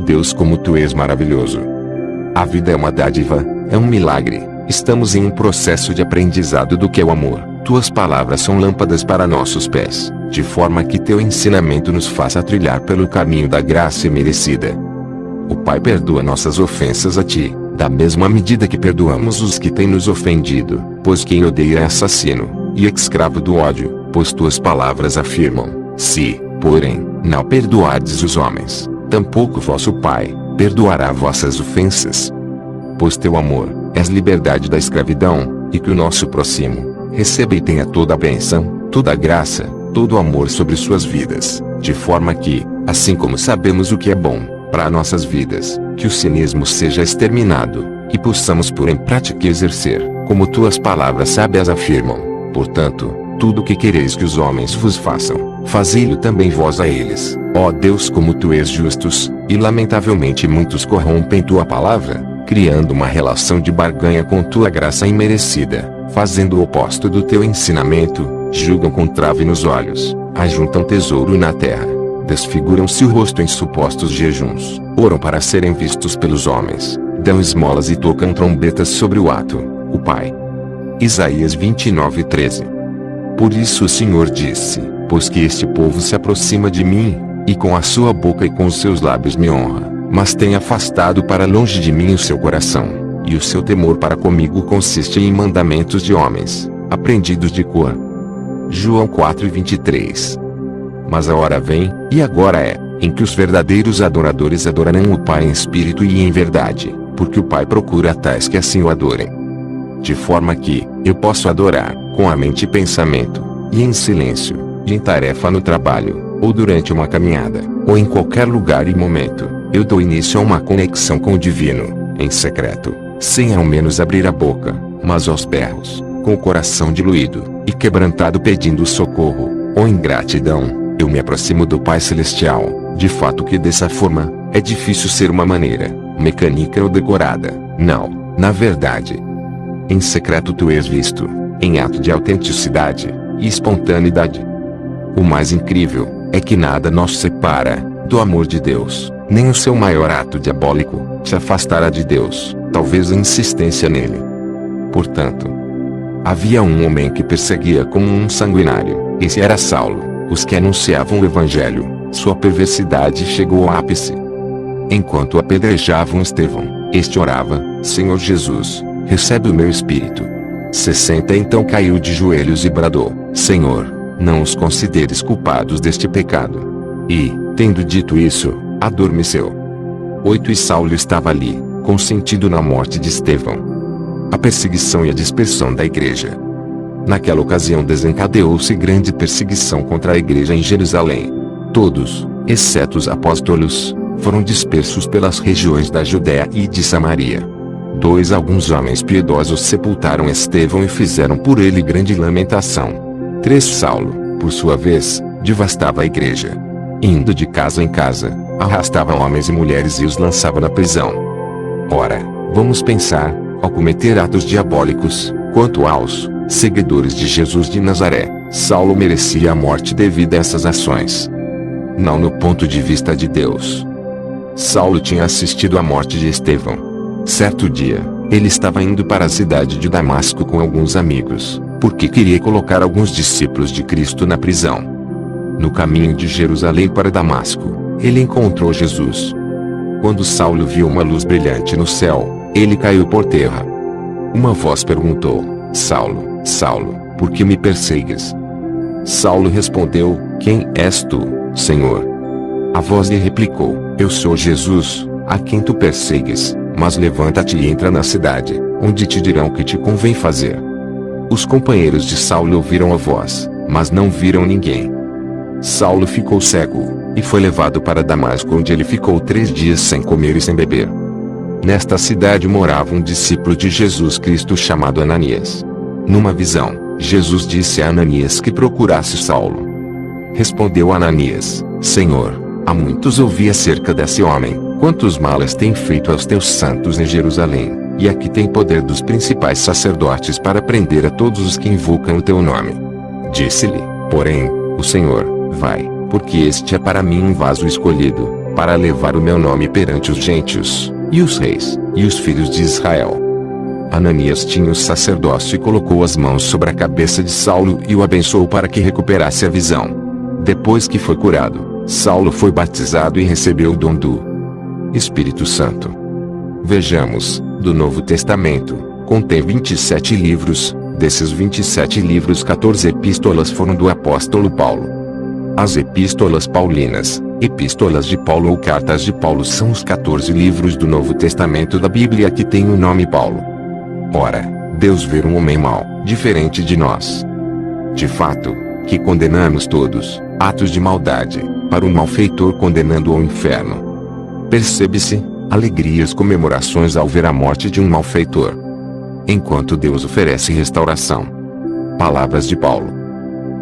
Deus, como tu és maravilhoso! A vida é uma dádiva, é um milagre. Estamos em um processo de aprendizado do que é o amor. Tuas palavras são lâmpadas para nossos pés, de forma que teu ensinamento nos faça trilhar pelo caminho da graça imerecida. O Pai perdoa nossas ofensas a ti, da mesma medida que perdoamos os que têm nos ofendido, pois quem odeia é assassino, e escravo do ódio, pois tuas palavras afirmam: se, porém, não perdoardes os homens, tampouco vosso Pai perdoará vossas ofensas. Pois teu amor és liberdade da escravidão, e que o nosso próximo receba e tenha toda a bênção, toda a graça, todo o amor sobre suas vidas, de forma que, assim como sabemos o que é bom para nossas vidas, que o cinismo seja exterminado, e possamos pôr em prática e exercer, como tuas palavras sábias afirmam. Portanto, tudo o que quereis que os homens vos façam, fazei-o também vós a eles. Ó Deus, como tu és justos, e lamentavelmente muitos corrompem tua palavra, criando uma relação de barganha com tua graça imerecida, fazendo o oposto do teu ensinamento, julgam com trave nos olhos, ajuntam tesouro na terra, desfiguram-se o rosto em supostos jejuns, oram para serem vistos pelos homens, dão esmolas e tocam trombetas sobre o ato, o Pai. Isaías 29:13. Por isso o Senhor disse: pois que este povo se aproxima de mim, e com a sua boca e com os seus lábios me honra, mas tem afastado para longe de mim o seu coração, e o seu temor para comigo consiste em mandamentos de homens, aprendidos de cor. João 4:23. Mas a hora vem, e agora é, em que os verdadeiros adoradores adorarão o Pai em espírito e em verdade, porque o Pai procura tais que assim o adorem. De forma que, eu posso adorar, com a mente e pensamento, e em silêncio, e em tarefa no trabalho, ou durante uma caminhada, ou em qualquer lugar e momento, eu dou início a uma conexão com o divino, em secreto, sem ao menos abrir a boca, mas aos berros, com o coração diluído, e quebrantado pedindo socorro, ou em gratidão, eu me aproximo do Pai Celestial. De fato que dessa forma, é difícil ser uma maneira, mecânica ou decorada. Não, na verdade. Em secreto tu és visto, em ato de autenticidade e espontaneidade. O mais incrível, é que nada nos separa do amor de Deus, nem o seu maior ato diabólico te afastará de Deus, talvez a insistência nele. Portanto, havia um homem que perseguia como um sanguinário, esse era Saulo. Os que anunciavam o Evangelho, sua perversidade chegou ao ápice. Enquanto apedrejavam Estevão, este orava: Senhor Jesus, recebe o meu espírito. 60 Então caiu de joelhos e bradou: Senhor, não os consideres culpados deste pecado. E, tendo dito isso, adormeceu. 8 E Saulo estava ali, consentindo na morte de Estevão. A perseguição e a dispersão da igreja. Naquela ocasião desencadeou-se grande perseguição contra a igreja em Jerusalém. Todos, exceto os apóstolos, foram dispersos pelas regiões da Judéia e de Samaria. Alguns homens piedosos sepultaram Estevão e fizeram por ele grande lamentação. 3 Saulo, por sua vez, devastava a igreja. Indo de casa em casa, arrastava homens e mulheres e os lançava na prisão. Ora, vamos pensar, ao cometer atos diabólicos, quanto aos seguidores de Jesus de Nazaré, Saulo merecia a morte devido a essas ações. Não no ponto de vista de Deus. Saulo tinha assistido à morte de Estevão. Certo dia, ele estava indo para a cidade de Damasco com alguns amigos, porque queria colocar alguns discípulos de Cristo na prisão. No caminho de Jerusalém para Damasco, ele encontrou Jesus. Quando Saulo viu uma luz brilhante no céu, ele caiu por terra. Uma voz perguntou: Saulo, Saulo, por que me persegues? Saulo respondeu: Quem és tu, Senhor? A voz lhe replicou: Eu sou Jesus, a quem tu persegues, mas levanta-te e entra na cidade, onde te dirão o que te convém fazer. Os companheiros de Saulo ouviram a voz, mas não viram ninguém. Saulo ficou cego, e foi levado para Damasco, onde ele ficou 3 dias sem comer e sem beber. Nesta cidade morava um discípulo de Jesus Cristo chamado Ananias. Numa visão, Jesus disse a Ananias que procurasse Saulo. Respondeu Ananias: Senhor, há muitos ouvi acerca desse homem, quantos males tem feito aos teus santos em Jerusalém, e aqui tem poder dos principais sacerdotes para prender a todos os que invocam o teu nome. Disse-lhe, porém, o Senhor: Vai, porque este é para mim um vaso escolhido, para levar o meu nome perante os gentios, e os reis, e os filhos de Israel. Ananias tinha o sacerdócio e colocou as mãos sobre a cabeça de Saulo e o abençoou para que recuperasse a visão. Depois que foi curado, Saulo foi batizado e recebeu o dom do Espírito Santo. Vejamos, do Novo Testamento, contém 27 livros, desses 27 livros 14 epístolas foram do apóstolo Paulo. As epístolas paulinas, epístolas de Paulo ou cartas de Paulo são os 14 livros do Novo Testamento da Bíblia que têm o nome Paulo. Ora, Deus vê um homem mau, diferente de nós. De fato, que condenamos todos, atos de maldade, para o malfeitor condenando ao inferno. Percebe-se, alegrias comemorações ao ver a morte de um malfeitor. Enquanto Deus oferece restauração. Palavras de Paulo.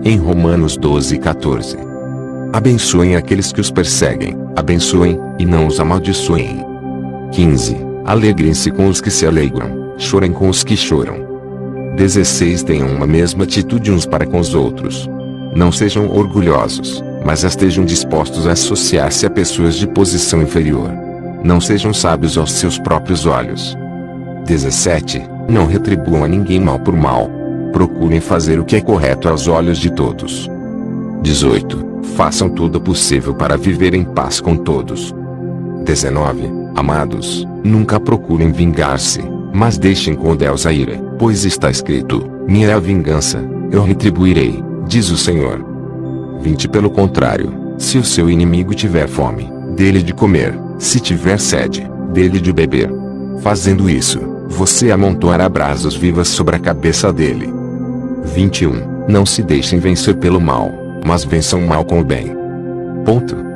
Em Romanos 12:14. Abençoem aqueles que os perseguem, abençoem, e não os amaldiçoem. 15. Alegrem-se com os que se alegram, chorem com os que choram. 16. Tenham uma mesma atitude uns para com os outros. Não sejam orgulhosos, mas estejam dispostos a associar-se a pessoas de posição inferior. Não sejam sábios aos seus próprios olhos. 17. Não retribuam a ninguém mal por mal. Procurem fazer o que é correto aos olhos de todos. 18. Façam tudo o possível para viver em paz com todos. 19. Amados, nunca procurem vingar-se, mas deixem com Deus a ira, pois está escrito: minha é a vingança, eu retribuirei, diz o Senhor. 20. Pelo contrário, se o seu inimigo tiver fome, dê-lhe de comer, se tiver sede, dê-lhe de beber. Fazendo isso, você amontoará brasas vivas sobre a cabeça dele. 21. Não se deixem vencer pelo mal, mas vençam o mal com o bem. Ponto.